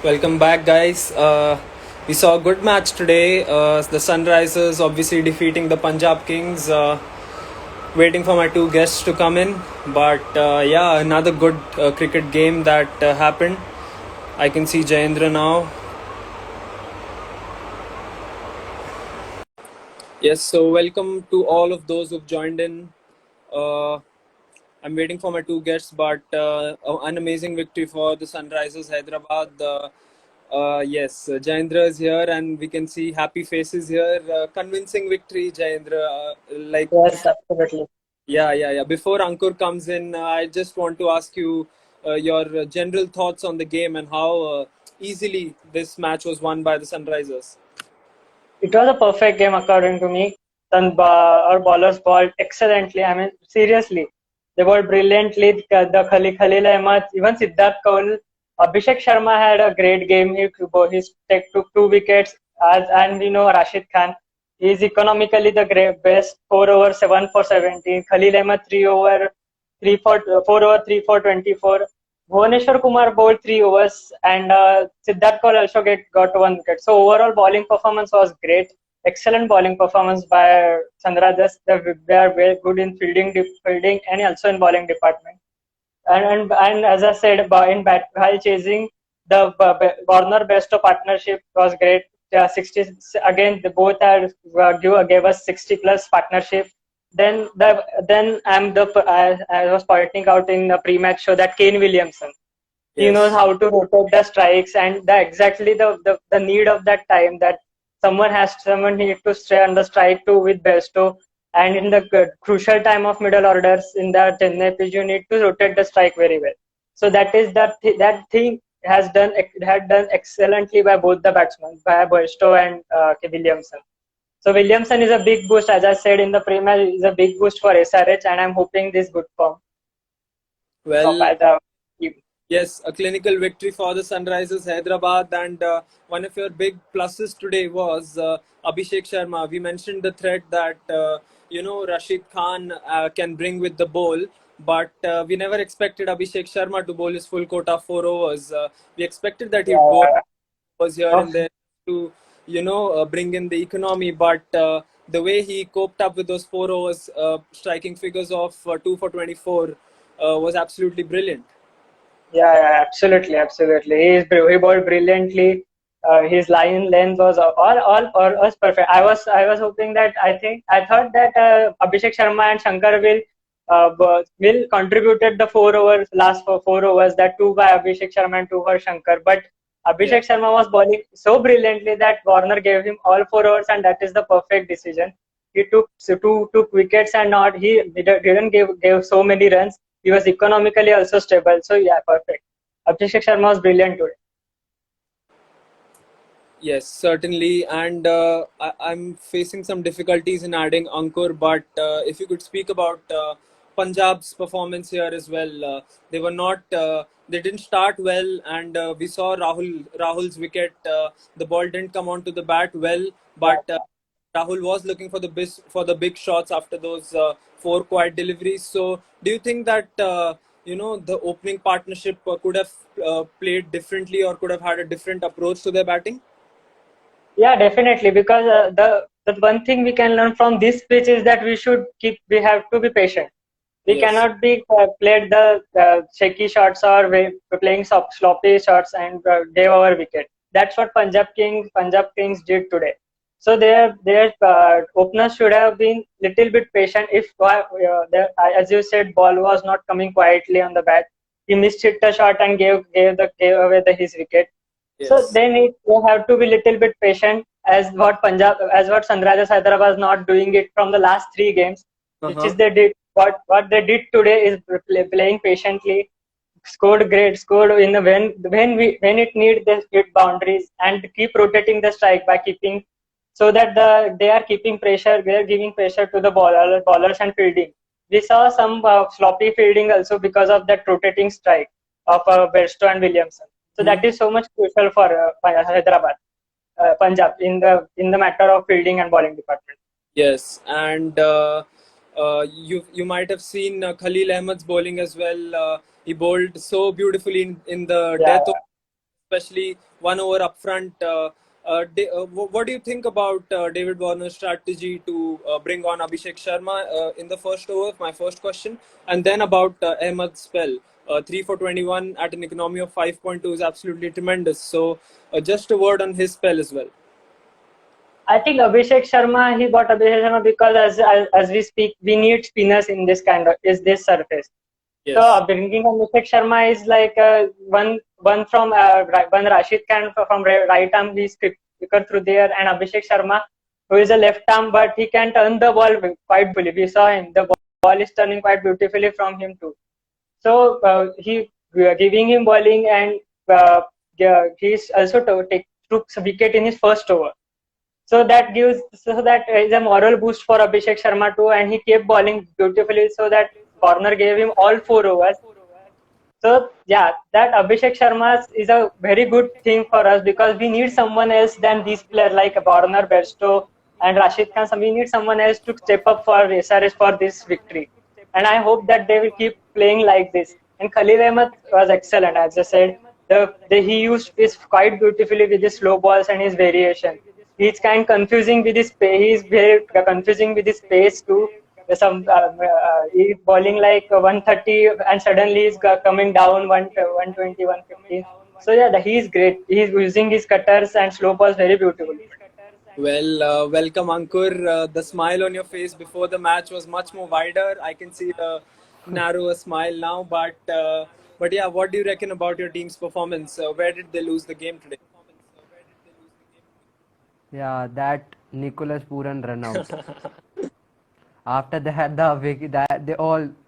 Welcome back, guys. We saw a good match today. The Sunrisers obviously defeating the Punjab Kings. Waiting for my two guests to come in. But yeah, another good cricket game that happened. I can see Jayendra now. Yes, so welcome to all of those who've joined in. Uh, I'm waiting for my two guests, but an amazing victory for the Sunrisers Hyderabad. Yes, Jayendra is here, and we can see happy faces here. Convincing victory, Jayendra. Like, Yes, absolutely. yeah. Before Ankur comes in, I just want to ask you your general thoughts on the game and how easily this match was won by the Sunrisers. It was a perfect game according to me. Our bowlers bowled excellently. I mean, seriously, they bowled brilliantly. The Khalil Ahmed, even Siddharth Kaul, Abhishek Sharma had a great game. Took 2 wickets, and Rashid Khan. He is economically the best. 4 over 7 for 17. Khalil Ahmed 3 over 3 for 24. Bhuvaneshwar Kumar bowled 3 overs, and Siddharth Kaul also got 1 wicket. So overall bowling performance was great. Excellent bowling performance by Sunrisers. They are very good in fielding, and also in bowling department. And as I said, while chasing the Warner Besto partnership was great. 60 again. The both are gave us 60 plus partnership. Then I was pointing out in the pre-match show that Kane Williamson, he knows Yes. how to rotate the strikes, and exactly the need of that time, that someone need to stay on the strike too with Besto, and in the crucial time of middle orders in the Chennai pitch, you need to rotate the strike very well. So that thing had done excellently by both the batsmen, by Besto and Williamson. So Williamson is a big boost, as I said in the pre-match, is a big boost for SRH, and I'm hoping this good form Well, by the team. yes, a clinical victory for the Sunrisers Hyderabad, and one of your big pluses today was Abhishek Sharma. We mentioned the threat that Rashid Khan can bring with the bowl, but we never expected Abhishek Sharma to bowl his full quota 4 overs. We expected that he'd bowl Yeah. was here Oh, and there to bring in the economy, but the way he coped up with those 4 overs, striking figures of 2 for 24, was absolutely brilliant. yeah, absolutely. He bowled brilliantly. His line length was all was perfect. I was hoping that I thought that Abhishek Sharma and Shankar will contributed the 4 overs, last 4 overs, that two by Abhishek Sharma and two for Shankar. But Yeah. Abhishek Sharma was bowling so brilliantly that Warner gave him all 4 overs, and that is the perfect decision. He took wickets, and not he didn't give so many runs. He was economically also stable. So yeah, perfect. Abhishek Sharma was brilliant today. Yes, certainly. And I'm facing some difficulties in adding Ankur, but if you could speak about Punjab's performance here as well. They were not, they didn't start well, and we saw Rahul's wicket. The ball didn't come onto the bat well, but Rahul was looking for the big shots after those four quiet deliveries. So, do you think that the opening partnership could have played differently or could have had a different approach to their batting? Yeah, definitely. Because the one thing we can learn from this pitch is that we have to be patient. We Yes. cannot be played the shaky shots, or playing sloppy shots, and gave our wicket. That's what Punjab Kings did today. So their openers should have been little bit patient. If as you said, ball was not coming quietly on the bat, he missed hit the shot and gave away his wicket. So Yes. they have to be little bit patient, as what Sunrisers Hyderabad is not doing it from the last 3 games, which Uh-huh. is they did what they did today is playing patiently, scored in the when it need, they hit boundaries and keep rotating the strike by keeping, so that they are keeping pressure, they are giving pressure to the bowlers and fielding. We saw some sloppy fielding also because of that rotating strike of Bairstow and Williamson. So Hmm. that is so much crucial for Hyderabad, Punjab, in the matter of fielding and bowling department. Yes, and you might have seen Khalil Ahmed's bowling as well. He bowled so beautifully in the Yeah, death over. especially 1 over up front. What do you think about David Warner's strategy to bring on Abhishek Sharma in the first over? My first question, and then about Ahmed's spell. 3 for 21 at an economy of 5.2 is absolutely tremendous. So, just a word on his spell as well. I think Abhishek Sharma, he got Abhishek Sharma because as we speak, we need spinners in this surface. So Yes. bringing Abhishek Sharma is like one from one Rashid Khan from right arm, he's quicker through there, and Abhishek Sharma, who is a left arm, but he can turn the ball quite beautifully. We saw him; the ball is turning quite beautifully from him too. So he giving him bowling, and he's also took a wicket in his first over. So that is a moral boost for Abhishek Sharma too, and he kept bowling beautifully. So that corner gave him all 4 overs. So yeah, that Abhishek Sharma is a very good thing for us because we need someone else than these players like Warner, Bairstow, and Rashid Khan. So we need someone else to step up for SRH for this victory. And I hope that they will keep playing like this. And Khalil Ahmed was excellent, as I said. He used his quite beautifully with his slow balls and his variation. He's kind of confusing with his pace. He's very confusing with his pace too. He's bowling like 130 and suddenly he's coming down 120, 115. So yeah, he's great. He's using his cutters and slow balls very beautifully. Well, welcome, Ankur. The smile on your face before the match was much more wider. I can see the narrower smile now. But yeah, what do you reckon about your team's performance? Where did they lose the game today? Yeah, that Nicholas Puran run out. After that,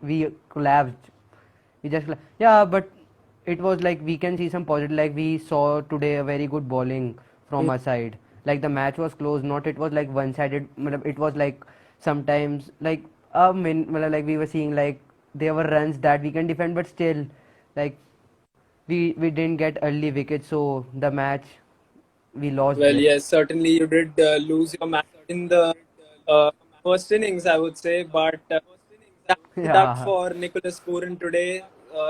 we collapsed. Yeah, but it was like we can see some positive. Like we saw today a very good bowling from our side. Like the match was close. Not it was like one-sided. It was like sometimes like like we were seeing like there were runs that we can defend, but still like we didn't get early wickets, so the match we lost Well, there. yes, certainly you did lose your match in the uh, first innings, I would say. But that's duck Yeah. for Nicholas Puran today.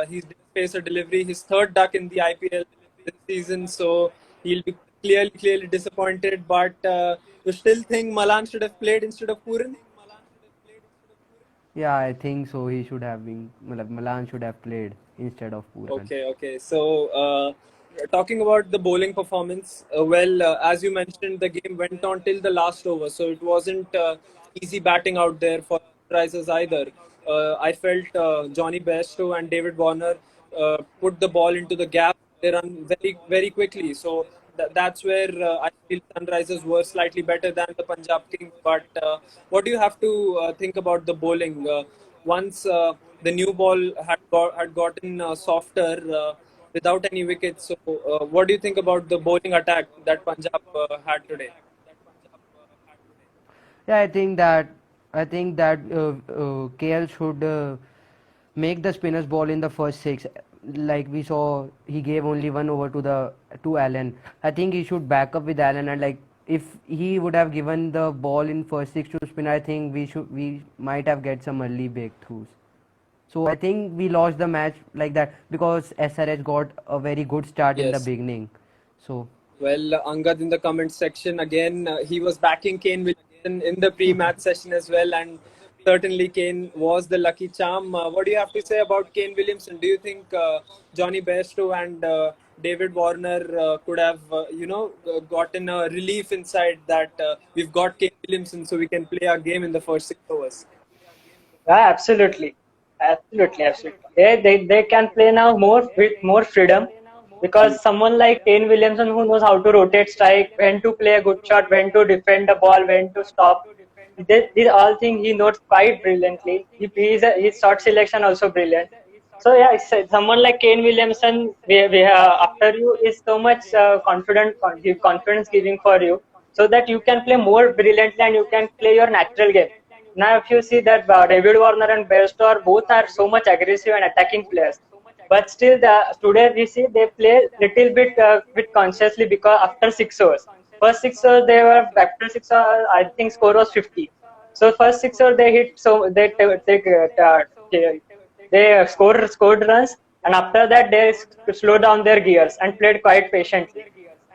He did face a delivery, his third duck in the IPL this season. So he'll be clearly disappointed. But you still think Malan should have played instead of Puran? Yeah, I think so. He should have been. Milan should have played instead of Puran. Okay. So, talking about the bowling performance, as you mentioned, the game went on till the last over, so it wasn't easy batting out there for Sunrisers either. I felt Johnny Bairstow and David Warner put the ball into the gap. They run very quickly, so that's where I feel Sunrisers were slightly better than the Punjab Kings. But what do you have to think about the bowling? Once the new ball had gotten softer without any wickets. So, what do you think about the bowling attack that Punjab had today? Yeah, I think that KL should make the spinners ball in the first six. Like we saw, he gave only 1 over to Allen. I think he should back up with Allen, and like if he would have given the ball in first six to spinner, I think we might have get some early breakthroughs. So I think we lost the match like that because SRH got a very good start in the Yes. beginning. So Well, Angad in the comment section again, he was backing Kane Williamson in the pre-match session as well, and certainly Kane was the lucky charm. What do you have to say about Kane Williamson? Do you think Johnny Bairstow and David Warner could have, gotten a relief inside that we've got Kane Williamson, so we can play our game in the first 6 overs? Yeah, absolutely. They can play now more with more freedom because someone like Kane Williamson who knows how to rotate strike, when to play a good shot, when to defend the ball, when to stop. These all things he knows quite brilliantly. His shot selection also brilliant. So yeah, someone like Kane Williamson, after you is so much confidence giving for you, so that you can play more brilliantly and you can play your natural game. Now, if you see that David Warner and Bairstow both are so much aggressive and attacking players, but still today we see they play little bit consciously because after 6 overs, first 6 overs they were after 6 overs, I think score was 50. So first 6 overs they hit, so they scored runs, and after that they slowed down their gears and played quite patiently.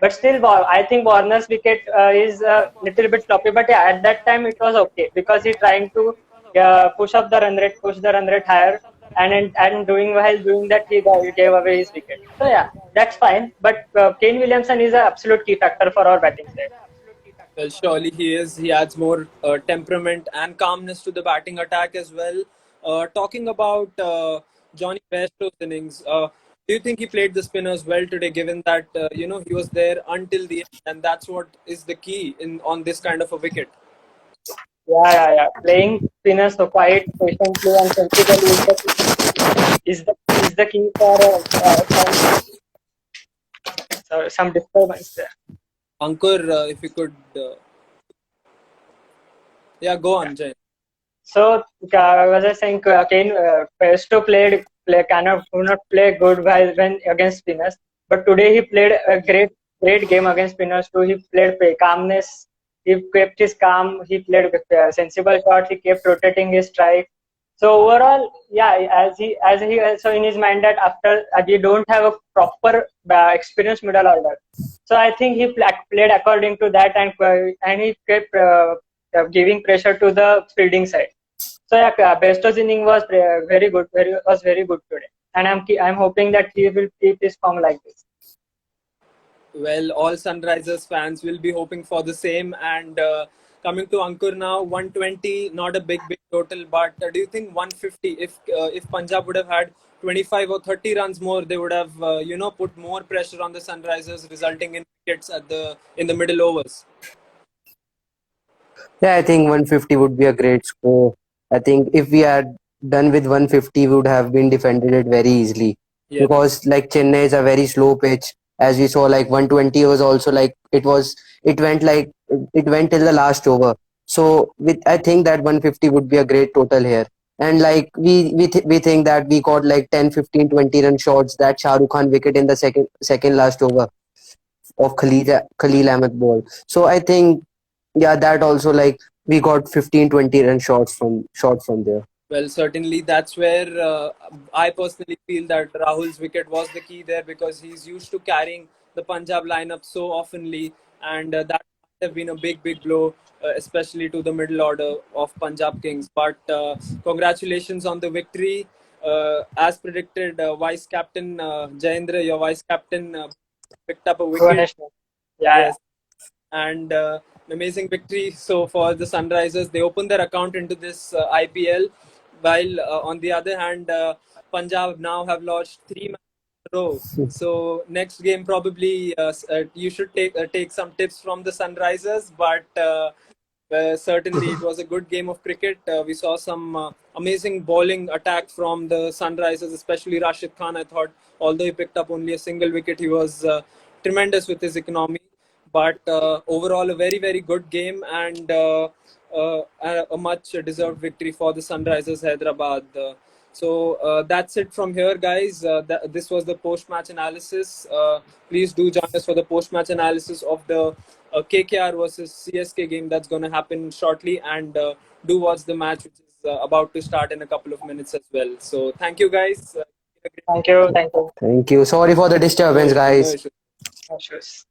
But still, I think Warner's wicket is a little bit sloppy. But yeah, at that time it was okay because he trying to push up the run rate, push the run rate higher, and doing while doing that he gave away his wicket. So yeah, that's fine. But Kane Williamson is an absolute key factor for our batting side. Well, surely he is. He adds more temperament and calmness to the batting attack as well. Talking about Johnny Bairstow's innings, do you think he played the spinners well today? Given that he was there until the end, and that's what is the key in on this kind of a wicket. Yeah. Playing spinners so quite patiently and sensibly is the key for some disturbance there. Ankur, if you could, yeah, go on, Jay. So as I was saying, Kane Pesto could not play good when against spinners, but today he played a great game against spinners too. He played calmness. He kept his calm. He played with sensible shots. He kept rotating his strike. So overall, yeah, as he also in his mind that after we don't have a proper experienced middle order. So I think he played according to that, and he kept giving pressure to the fielding side. So yeah, Bairstow's inning was very good today, and I'm hoping that he will keep his form like this. Well, all Sunrisers fans will be hoping for the same. And coming to Ankur now, 120, not a big total, but do you think 150? If Punjab would have had 25 or 30 runs more, they would have put more pressure on the Sunrisers, resulting in wickets in the middle overs. Yeah, I think 150 would be a great score. I think if we had done with 150, we would have been defended it very easily. Yeah. Because like Chennai is a very slow pitch. As we saw, like 120 was also like it went till the last over. So with I think that 150 would be a great total here. And like we think that we got like 10, 15, 20 run shots, that Shah Rukh Khan wicket in the second last over of Khalil Ahmed ball. So I think, yeah, that also like we got 15, 20 run shots from there. Well, certainly that's where I personally feel that Rahul's wicket was the key there, because he's used to carrying the Punjab lineup so oftenly, and that might have been a big blow, especially to the middle order of Punjab Kings. But congratulations on the victory. As predicted, Vice Captain Jayendra, your Vice Captain, picked up a wicket. Yeah. And an amazing victory. So for the Sunrisers, they opened their account into this IPL. While on the other hand, Punjab now have lost 3 matches in a row. So next game probably you should take some tips from the Sunrisers. But certainly it was a good game of cricket. We saw some amazing bowling attack from the Sunrisers, especially Rashid Khan. I thought, although he picked up only a single wicket, he was tremendous with his economy. But overall, a very good game, and a much deserved victory for the Sunrisers Hyderabad. So that's it from here, guys. This was the post-match analysis. Please do join us for the post-match analysis of the KKR versus CSK game that's going to happen shortly, and do watch the match, which is about to start in a couple of minutes as well. So thank you, guys. Thank you. Thank you. Sorry for the disturbance, guys. No issues. No issues.